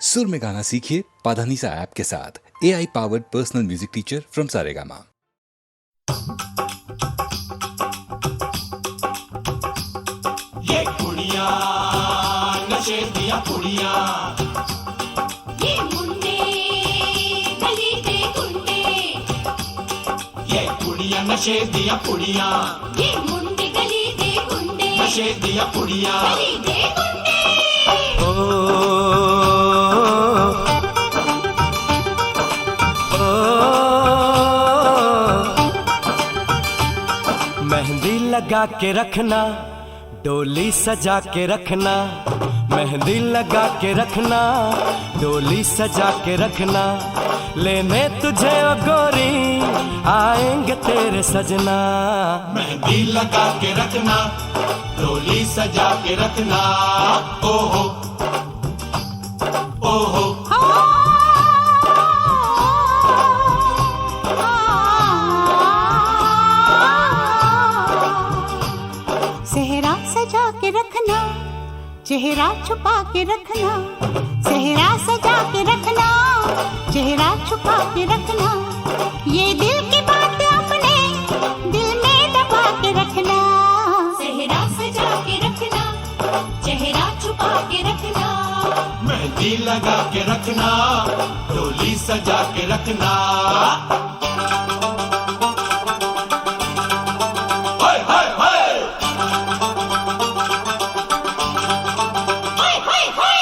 सुर में गाना सीखिए पाधानीसा ऐप के साथ। AI powered personal music teacher from Saregama. ये कुड़ियाँ नशे दिया कुड़ियाँ, ये मुंडे गली के गुंडे, ये कुड़ियाँ नशे दिया कुड़ियाँ, ये मुंडे गली के गुंडे, नशे दिया कुड़ियाँ। गली के गुंडे। मेहंदी लगा के रखना, डोली सजा के रखना, मेहंदी लगा के रखना, डोली सजा के रखना, लेने तुझे ओ गोरी आएंगे तेरे सजना। मेहंदी लगा के रखना, डोली सजा के रखना, ओहो ओहो। सेहरा सजा के रखना, चेहरा छुपा के रखना, सेहरा सजा के रखना, चेहरा छुपा के रखना, ये दिल की बात अपने दिल में दबा के रखना। सेहरा सजा के रखना, चेहरा छुपा के रखना, मेहंदी लगा के रखना, डोली सजा के रखना। हाय हाय हाय, हाय हाय हाय।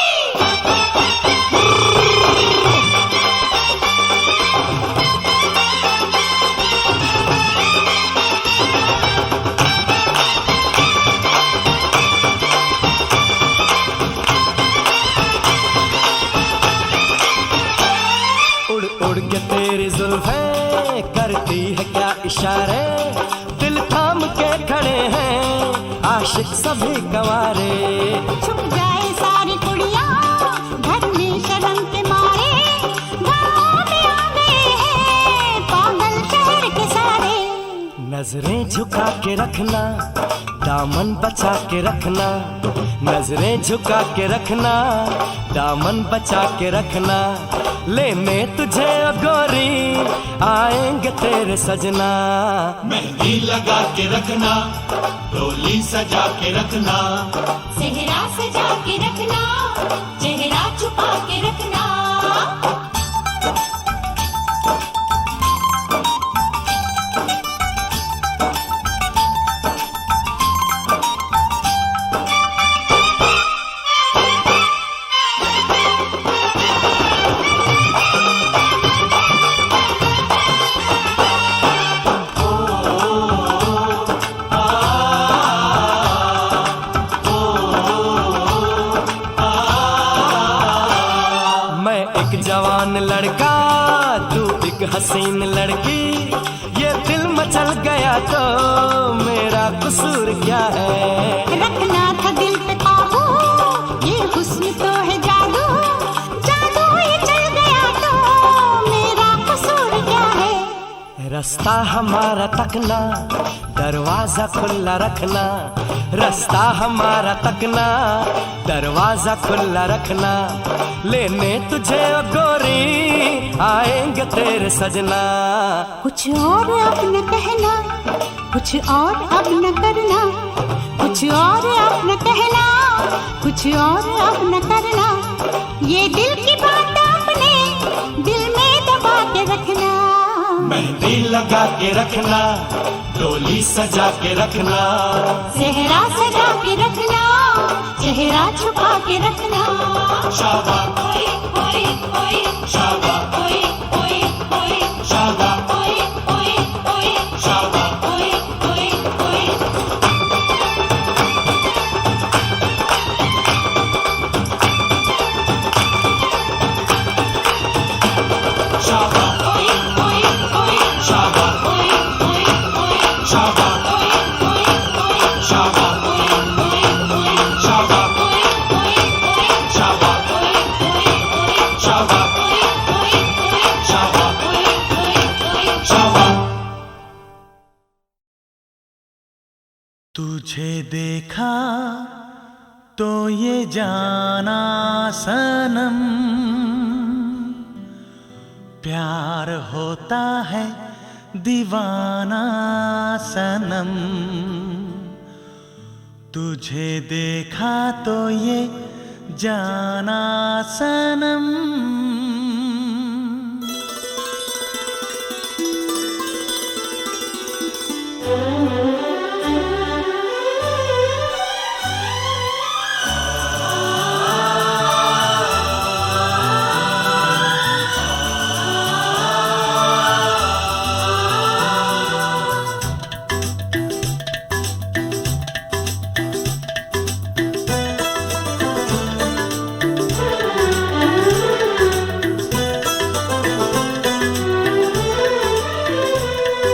उड़ उड़ के तेरी जुल्फें करती है क्या इशारे, दिल थाम के खड़े हैं आशिक सभी गंवारे। छुप जाए सारी कुड़ियाँ घर में शर्म के मारे, गाँव में आ गए हैं पागल शहर के सारे। नजरें झुका के रखना, दामन बचा के रखना, नजरें झुका के रखना, दामन बचा के रखना, लेने तुझे ओ गोरी आएंगे तेरे सजना। मेहंदी लगा के रखना, डोली सजा के रखना, सेहरा सजा के रखना, चेहरा छुपा के रखना। मैं एक जवान लड़का, तू एक हसीन लड़की, ये दिल मचल गया तो मेरा कसूर क्या है। रखना था दिल पे काबू, ये हुस्न तो है जादू, जादू ये चल गया तो मेरा कसूर क्या है। रास्ता हमारा तकना, दरवाजा खुला रखना, रास्ता हमारा तकना, दरवाजा खुला रखना, लेने तुझे ओ गोरी आएंगे तेरे सजना। कुछ और अब न कहना, कुछ और अब न करना, कुछ और अब न कहना, कुछ और अब न करना, ये दिल की बात अपने दिल में दबा के रखना। मेहंदी लगा के रखना, डोली सजा के रखना, सेहरा सजा के रखना, चेहरा छुपा के रखना। शाबा ओए ओए ओए, शाबा ओए ओए ओए, शाबा ओए ओए ओए, शाबा। ओए ओए ओए। शाबा ओए ओए ओए, शाबा ओए ओए ओए, शाबा ओए ओए ओए, शाबा ओए ओए ओए, शाबा ओए ओए ओए, शाबा ओए ओए ओए, शाबा ओए ओए ओए, शाबा ओए ओए ओए। शाबा। तुझे देखा तो ये जाना सनम, प्यार होता है दीवाना सनम, तुझे देखा तो ये जाना सनम।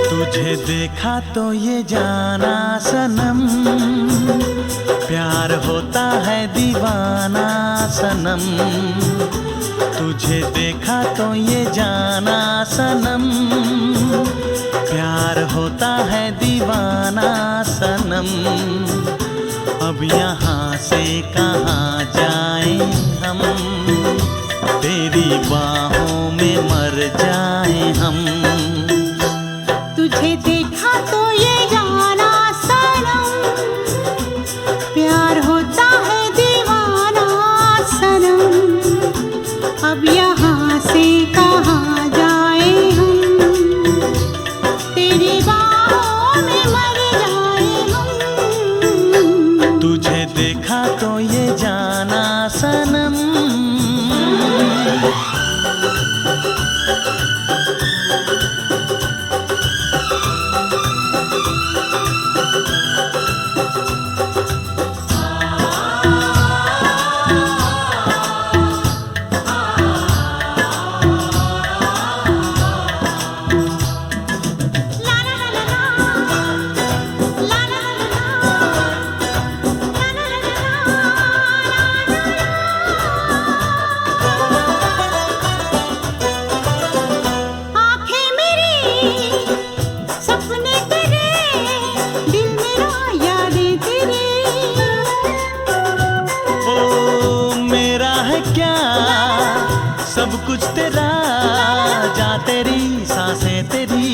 तुझे देखा तो ये जाना सनम, प्यार होता है दीवाना सनम, तुझे देखा तो ये जाना सनम, प्यार होता है दीवाना सनम। अब यहाँ से कहाँ जाएं हम, तेरी बाहों में मर जाएं हम। तुझे देखा तो ये जाना सनम, प्यार होता है दीवाना सनम। अब यहाँ से कहाँ जाए हम, तेरी बाहों में मर जाए हम। तुझे देखा तो ये जाना सनम। सब कुछ तेरा, जा तेरी सांसें तेरी,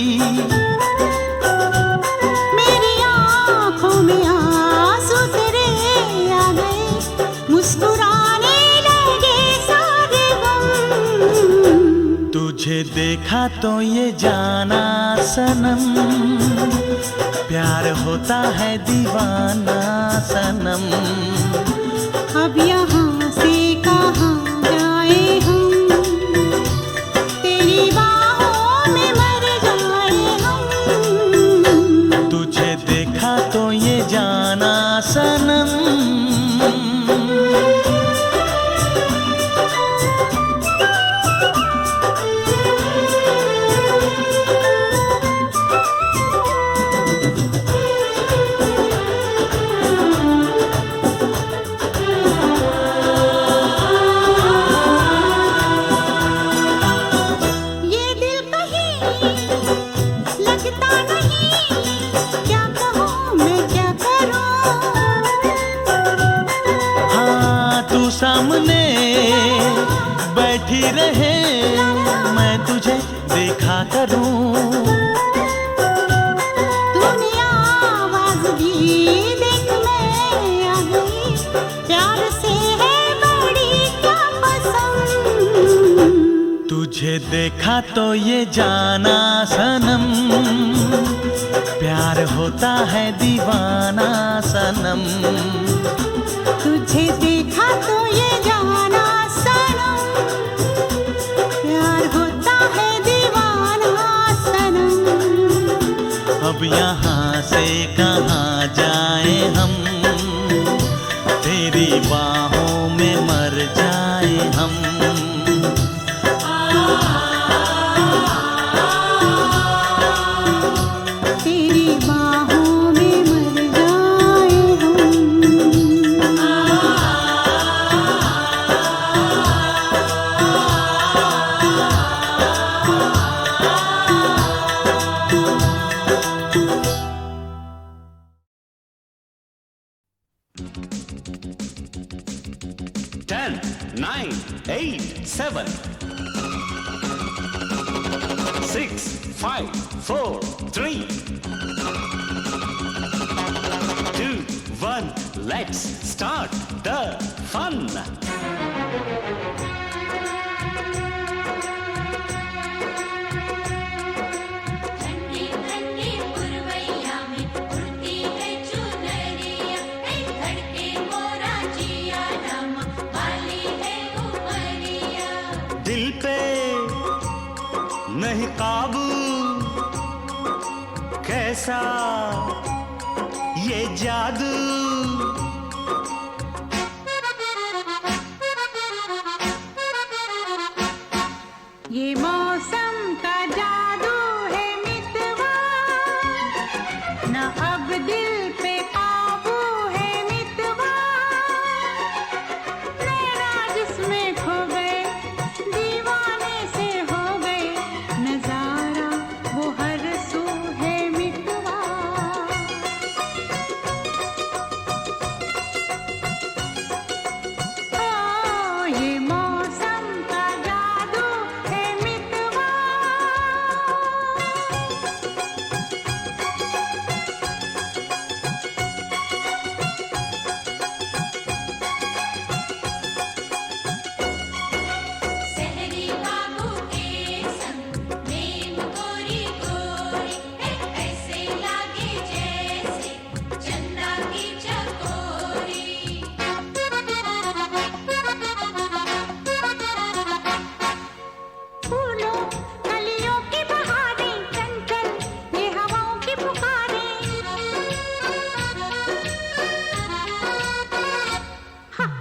मेरी आँखों में आंसू तेरे आ गए, मुस्कुराने लगे सारे गम। तुझे देखा तो ये जाना सनम, प्यार होता है दीवाना सनम। अब यहाँ से कहाँ जाए हम, तेरी बाहों में मर जाए हम। तुझे देखा तो ये जाना सनम। सामने बैठी रहे, मैं तुझे देखा करूं। तूने आवाज दी, देख मैं आ गई, प्यार से है बड़ी क्या पसंद। तुझे देखा तो ये जाना सनम, प्यार होता है दीवाना सनम। तुझे देखा तो ये जाना सनम, प्यार होता है दीवाना सनम। अब यहाँ से कहाँ जाए हम, तेरी बाहों में मर जाए हम। तेरी बाहों में मर जाए हम। Ten, 9, 8, 7. 6, 5, 4, 3, 2, 1. Let's start the fun. ठंडी ठंडी पुरवैया में उड़ती है चुनरिया, धड़के मोरा जिया रामा, वाली है उमरिया। दिल पे नहीं काबू, कैसा ये जादू। ये मौसम का जादू है मितवा, न अब दिल पे काबू है मितवा। नैना जिसमें खो गए, दीवाने से हो गए, नजारा वो हर सू है मितवा। ओ ये मौसम का जादू है मितवा। सहरी बाबू के संग प्रेम गोरी गोरी, ऐसे लागे जैसे चंदा की चकोरी। फूलों कलियों की बहारें चंचल, ये हवाओं की पुकारें। हाँ,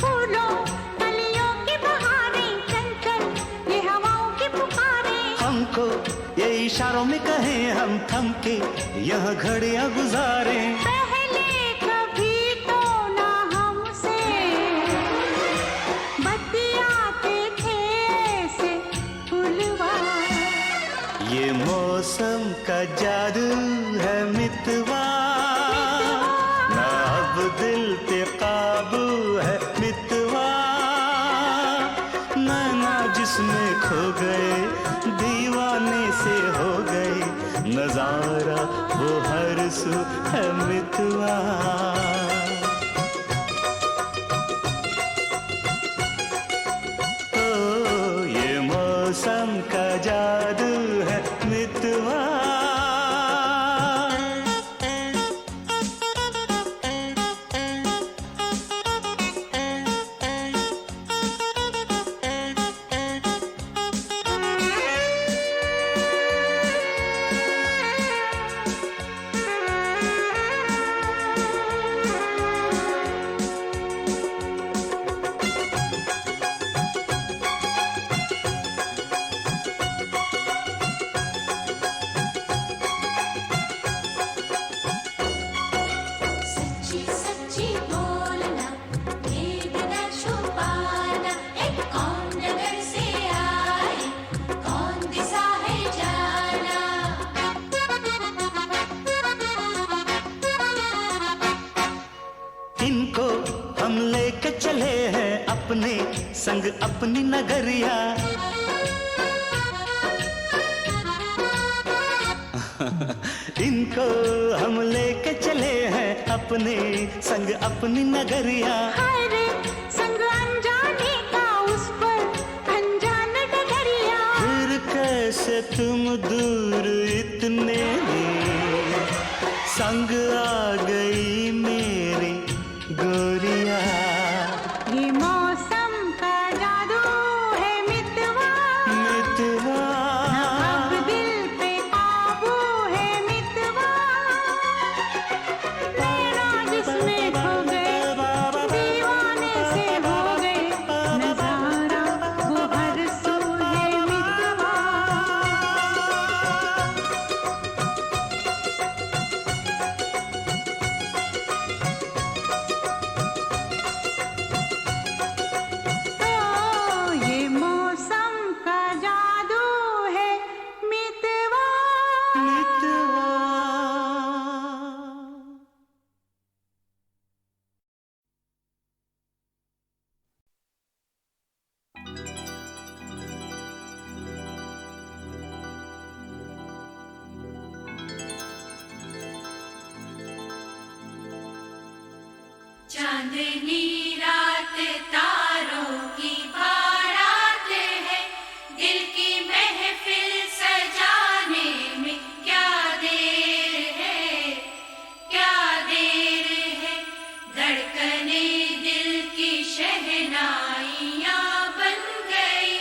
फूलों कलियों की बहारें चंचल, ये हवाओं की पुकारें। हमको ये इशारों में कहें हम थम के यहाँ घड़ियां गुजारे। पहले कभी तो ना हमसे बतियाते थे ऐसे फूलवा। ये मौसम का जादू है मितवा, ना अब दिल पे काबू है मितवा। नैना जिसमें खो गए, दीवाने से हो गए, नजारा वो हर सू है मितवा। ओ ये मौसम का जादू है मितवा। सच्ची सच्ची बोलना, भेद न छुपाना, कौन नगर से आए, कौन दिशा है जाना। इनको हम लेके चले हैं अपने संग अपनी नगरिया। इनको हम लेके चले हैं अपने संग अपनी नगरिया। हाय रे संग अनजाने का उस पर अनजान डगरिया। फिर कैसे तुम दूर इतने, संग आ गई मेरी गोरिया। ये मौसम का जादू है मितवा, मितवा अब दिल पे काबू है मितवा। नैना जिसमें खो गए, दीवाने से हो गए, नजारा वो हर सू है मितवा। चांदनी रात तारों की बारात है, दिल की महफिल सजाने में क्या देर है, क्या देर है। धड़कने दिल की शहनाइयाँ बन गई,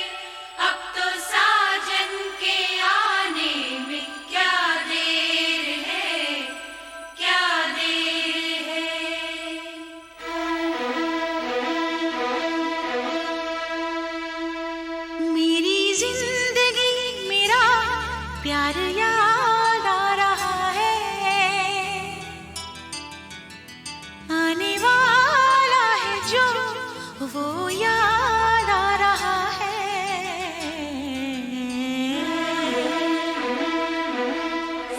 अब तो साजन के आने में क्या देर है, क्या देर है। मेरी जिंदगी मेरा प्यार याद आ रहा है, आने वाला है जो वो याद आ रहा है।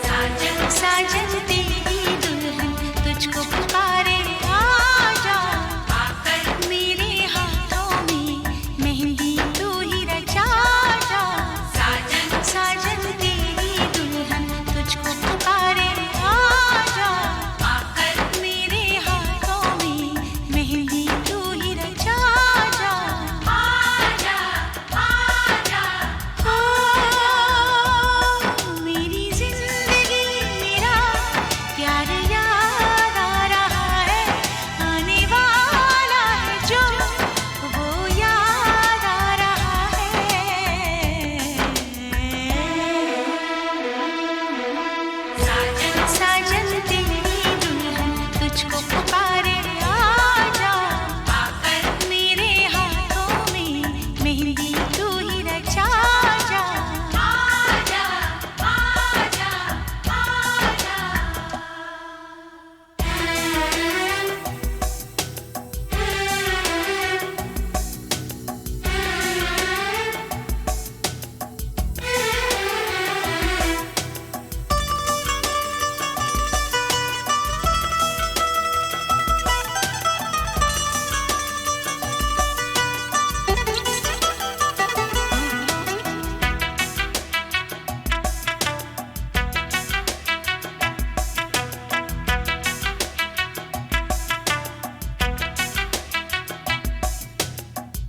साजन साजन तेरी दुल्हन तुझको पुकारे आजा, आकर मेरे हाथों में मेहंदी तू ही रचा जा। साजन साजन तेरी दुल्हन तुझको पुकारे आजा, आकर मेरे हाथों में मेहंदी तू ही रचा जा। आजा आजा ओ मेरी जिंदगी मेरा प्यार याद आ रहा है, आने वाला है जो वो याद आ रहा है। साजन साजन तेरी दुल्हन तुझको पुकारे आजा, आकर मेरे हाथों में मेहंदी तू ही रचा जा। आजा आजा आजा।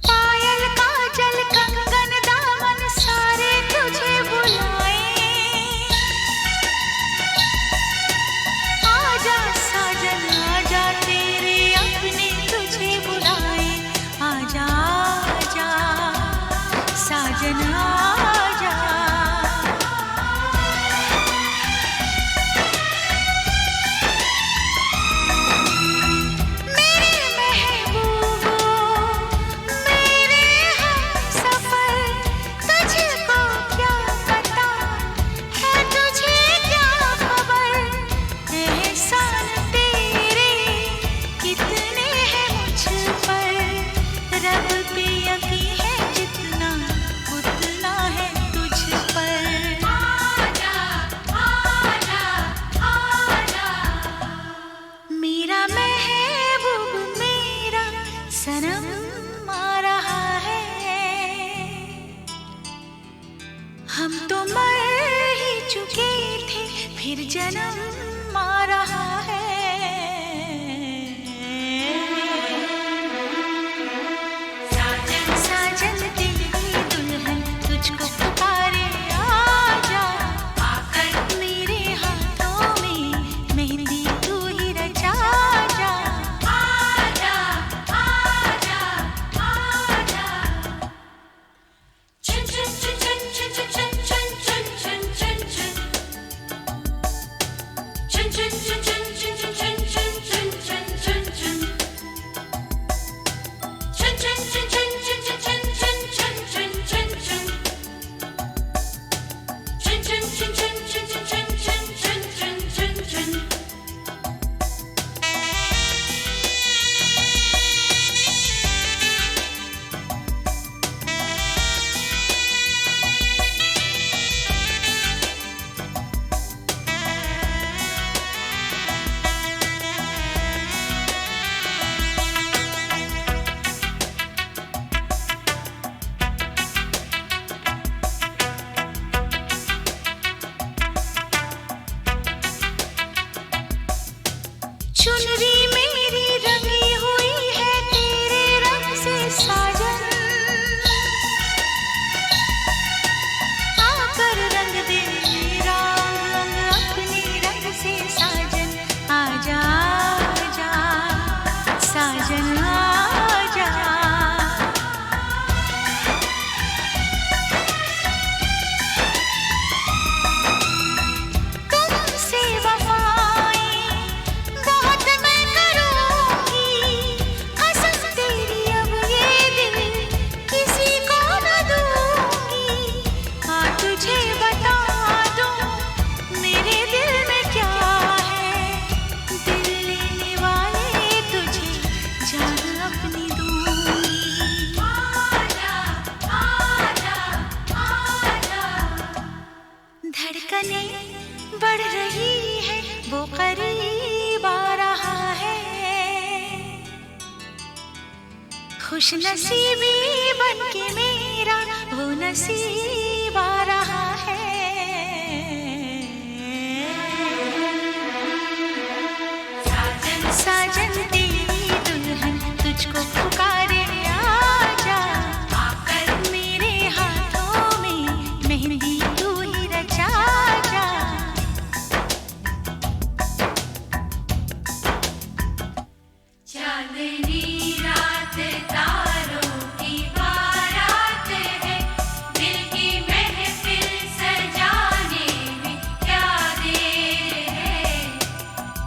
पायल काजल कंगन दामन सारे तुझे बुलाए, आजा साजन आजा तेरे अपने तुझे बुलाए। आजा आजा साजन आजा, मेरे महबूबो मेरे हमसफर, तुझको क्या पता है तुझे क्या खबर, एहसान तेरे कितने हैं मुझ पर, रब पे यकीन है जितना उतना है तुझ पर। आजा आजा आजा। मेरा महबूब मेरा सनम आ रहा है, हम तो मर ही चुके थे फिर जन्म आ रहा है। साजन साजन तेरी दुल्हन तुझको पुकारे आजा, आकर मेरे हाथों में मेहंदी तू ही रचा जा। आजा आजा आजा। चुन चुन चुन चुन चुन चुन चुन चुन चुन चुन चुन। चुन चुन चुन चुन चुन चुन चुन चुन चुन चुन चुन। चुन चुन चुन चुन चुन चुन चुन चुन चुन चुन चुन। चुन चुन चुन चुन चुन चुन चुन चुन चुन चुन। चुनरी मेरी रंगी हुई खुश नसीबी बन के मेरा वो नसीब आ रहा है। साजन साजन तेरी दुल्हन तुझको पुकारे आजा, आकर मेरे हाथों में मेहंदी तू ही रचा जा। चांदनी रात तारों की बारात है, दिल की महफिल सजाने में क्या देर है,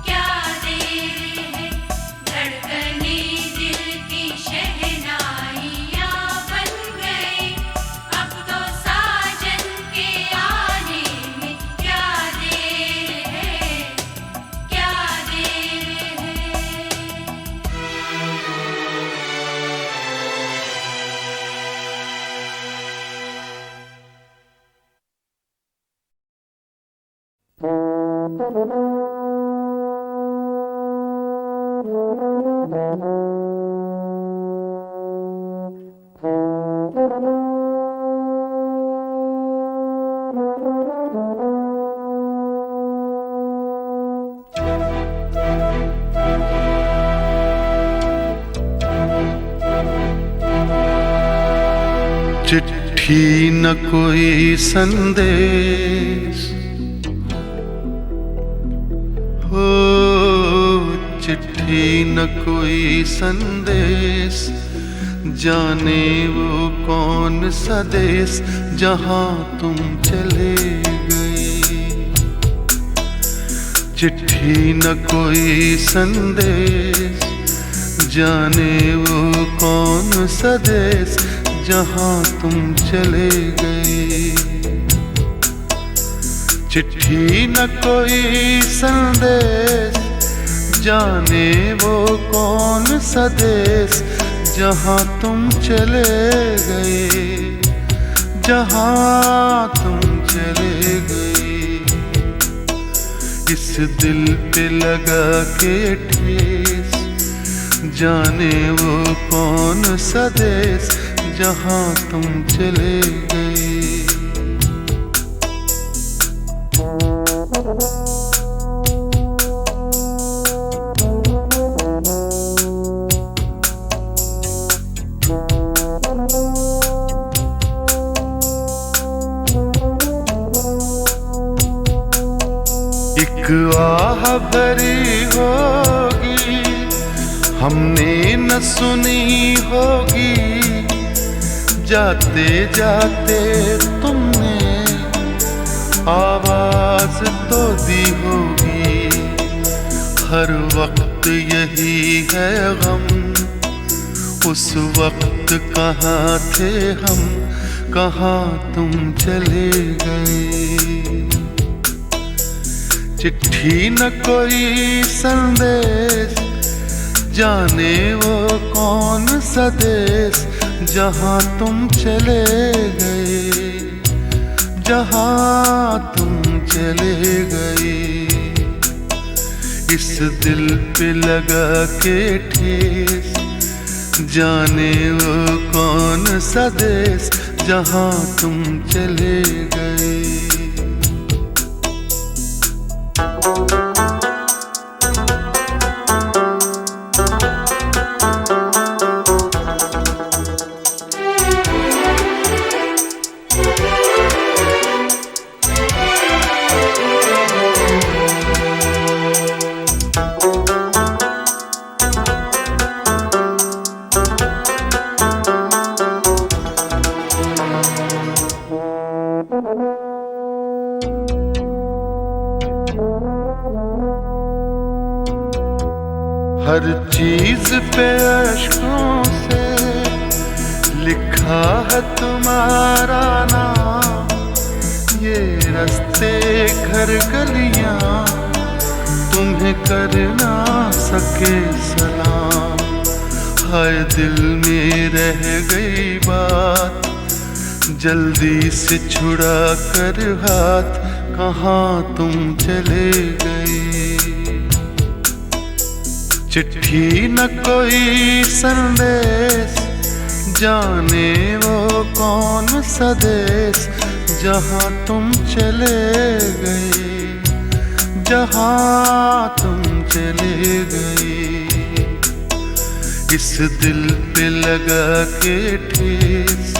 क्या देर है। धड़कने दिल की शहनाइयाँ बन गई, अब तो साजन के आने में क्या देर है, क्या देर है। चिट्ठी न कोई संदेश हो, चिट्ठी न कोई संदेश, जाने वो कौन सा देश जहाँ तुम चले गए। चिट्ठी न कोई संदेश, जाने वो कौन सा देश जहाँ तुम चले गए। चिट्ठी न कोई संदेश, जाने वो कौन सा देश जहाँ तुम चले गए, जहाँ तुम चले गए। इस दिल पे लगा के ठेस, जाने वो कौन सा देश जहाँ तुम चले गए। एक आह भरी होगी, हमने न सुनी होगी, जाते जाते तुमने आवाज तो दी होगी। हर वक्त यही है गम, उस वक्त कहाँ थे हम, कहाँ तुम चले गए। चिट्ठी न कोई संदेश, जाने वो कौन सा देश जहाँ तुम चले गए, जहाँ तुम चले गए। इस दिल पे लगा के ठेस, जाने वो कौन सा देश जहाँ तुम चले गए। हर चीज पे अश्कों से लिखा है तुम्हारा नाम, ये रास्ते घर गलियां तुम्हें कर ना सके सलाम। हाय दिल में रह गई बात, जल्दी से छुड़ा कर हाथ, कहाँ तुम चले गए। चिट्ठी न कोई संदेश, जाने वो कौन सा देश जहाँ तुम चले गए, जहाँ तुम चले गए। इस दिल पे लगा के ठेस,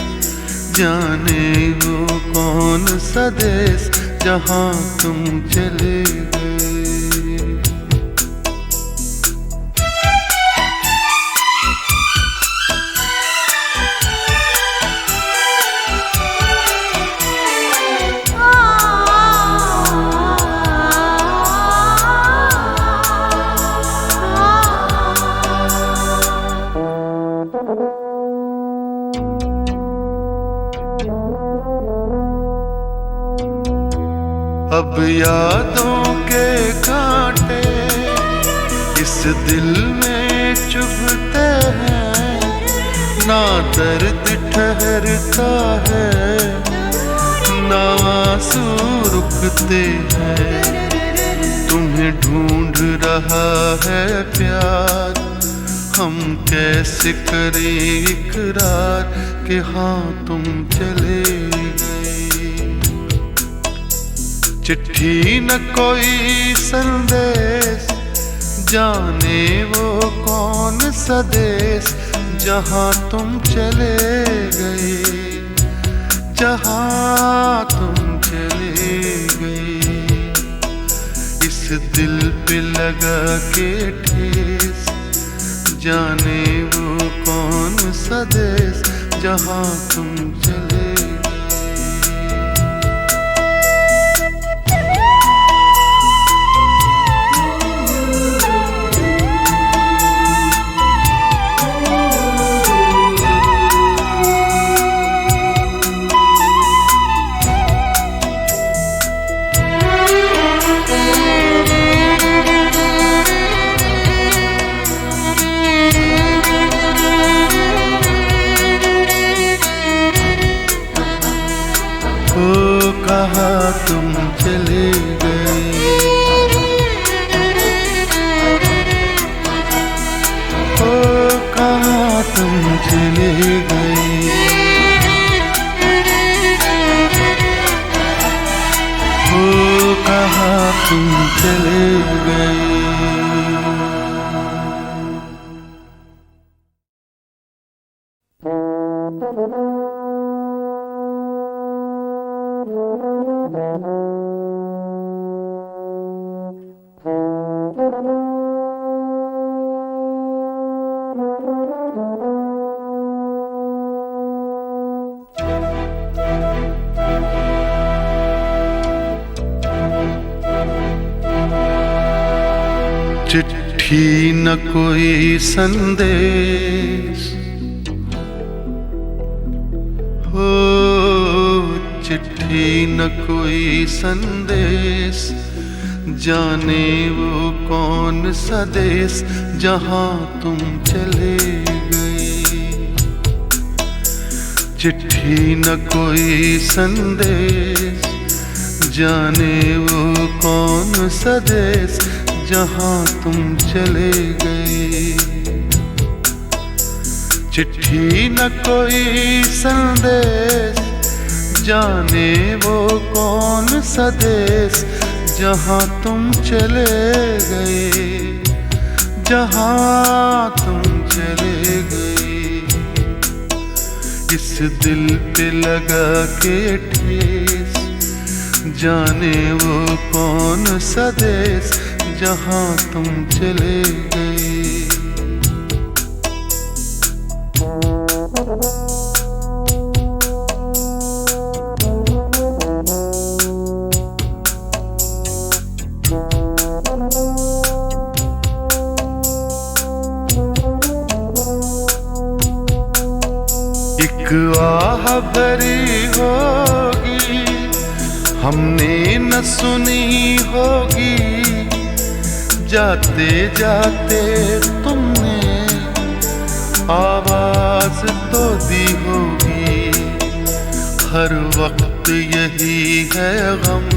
जाने वो कौन सा देश जहाँ तुम चले गए। अब यादों के कांटे इस दिल में चुभते हैं, ना दर्द ठहरता है, ना आंसू रुकते हैं। तुम्हें ढूंढ रहा है प्यार, हम कैसे करें इकरार कि हाँ तुम चले गए। चिट्ठी न कोई संदेश, जाने वो कौन सा देश जहाँ तुम चले गए, जहाँ तुम चले गए। इस दिल पे लगा के ठेस, जाने वो कौन सा देश जहाँ तुम चले गए। कहाँ तुम चले गए, ओ कहाँ तुम चले गए। ओ कहाँ तुम चले गए। चिट्ठी न कोई संदेश, हो चिट्ठी न कोई संदेश, जाने वो कौन सा देश जहाँ तुम चले गए। चिट्ठी न कोई संदेश, जाने वो कौन सा देश जहाँ तुम चले गए। चिट्ठी न कोई संदेश, जाने वो कौन सा देश जहाँ तुम चले गए, जहाँ तुम चले गए। इस दिल पे लगा के ठेस, जाने वो कौन सा देश जहाँ तुम चले गए। एक आह भरी होगी, हमने न सुनी होगी, जाते जाते तुमने आवाज तो दी होगी। हर वक्त यही है गम,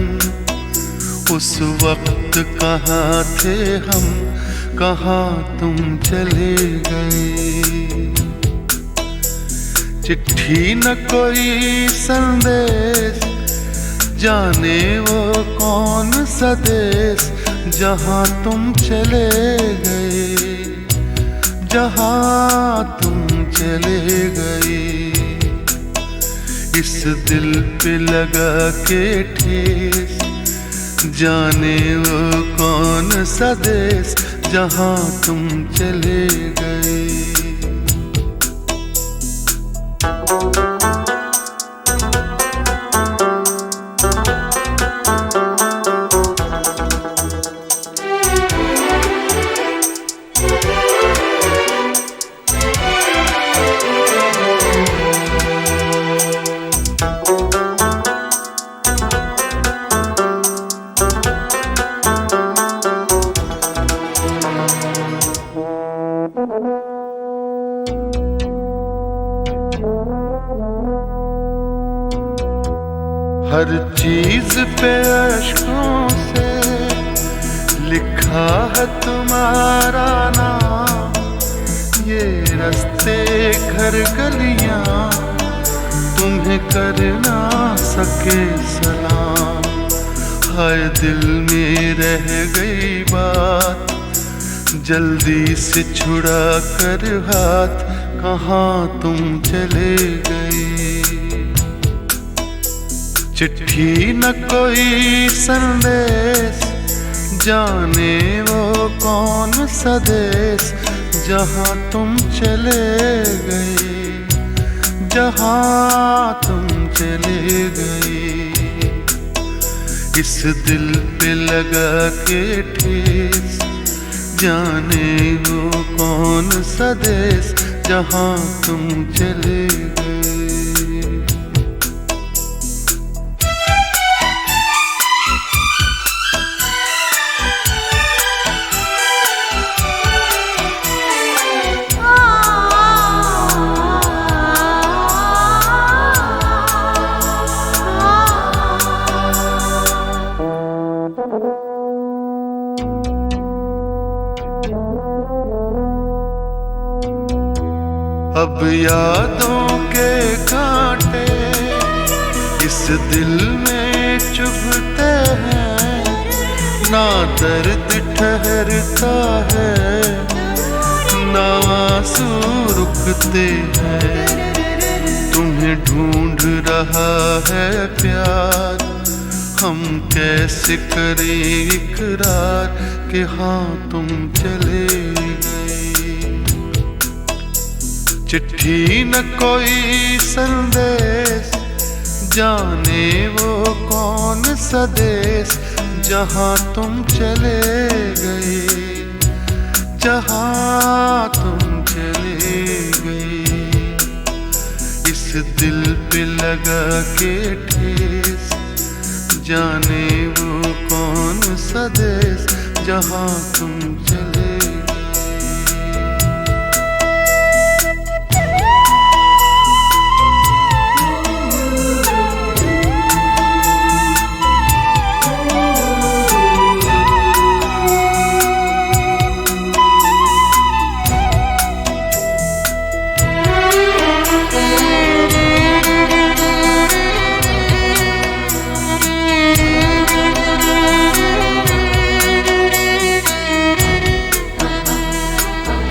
उस वक्त कहाँ थे हम, कहाँ तुम चले गए। चिट्ठी न कोई संदेश, जाने वो कौन सा देश जहाँ तुम चले गए, जहाँ तुम चले गए। इस दिल पे लगा के ठेस, जाने वो कौन सा देश जहाँ तुम चले गए। हर चीज पे अश्कों से लिखा है तुम्हारा नाम, ये रास्ते घर गलियां तुम्हें कर ना सके सलाम। हाय दिल में रह गई बात, जल्दी से छुड़ा कर हाथ, कहाँ तुम चले गए। चिट्ठी न कोई संदेश, जाने वो कौन सा देश जहाँ तुम चले गए, जहाँ तुम चले गए। इस दिल पे लगा के ठेस, जाने वो कौन सा देश जहाँ तुम चले गए। अब यादों के कांटे इस दिल में चुभते हैं, ना दर्द ठहरता है, ना आंसू रुकते हैं। तुम्हें ढूंढ रहा है प्यार, हम कैसे करें इकरार कि हाँ तुम चले गए। चिट्ठी न कोई संदेश, जाने वो कौन सा देश जहाँ तुम चले गए, जहाँ तुम चले गए। इस दिल पे लगा के ठेस, जाने वो कौन सा देश जहाँ तुम चले गए।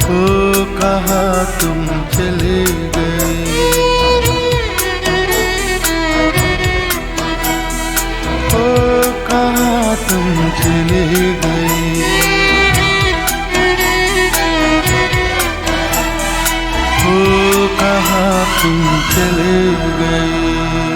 ओ कहाँ तुम चले गए, ओ कहाँ तुम चले गए, ओ कहाँ तुम चले गए।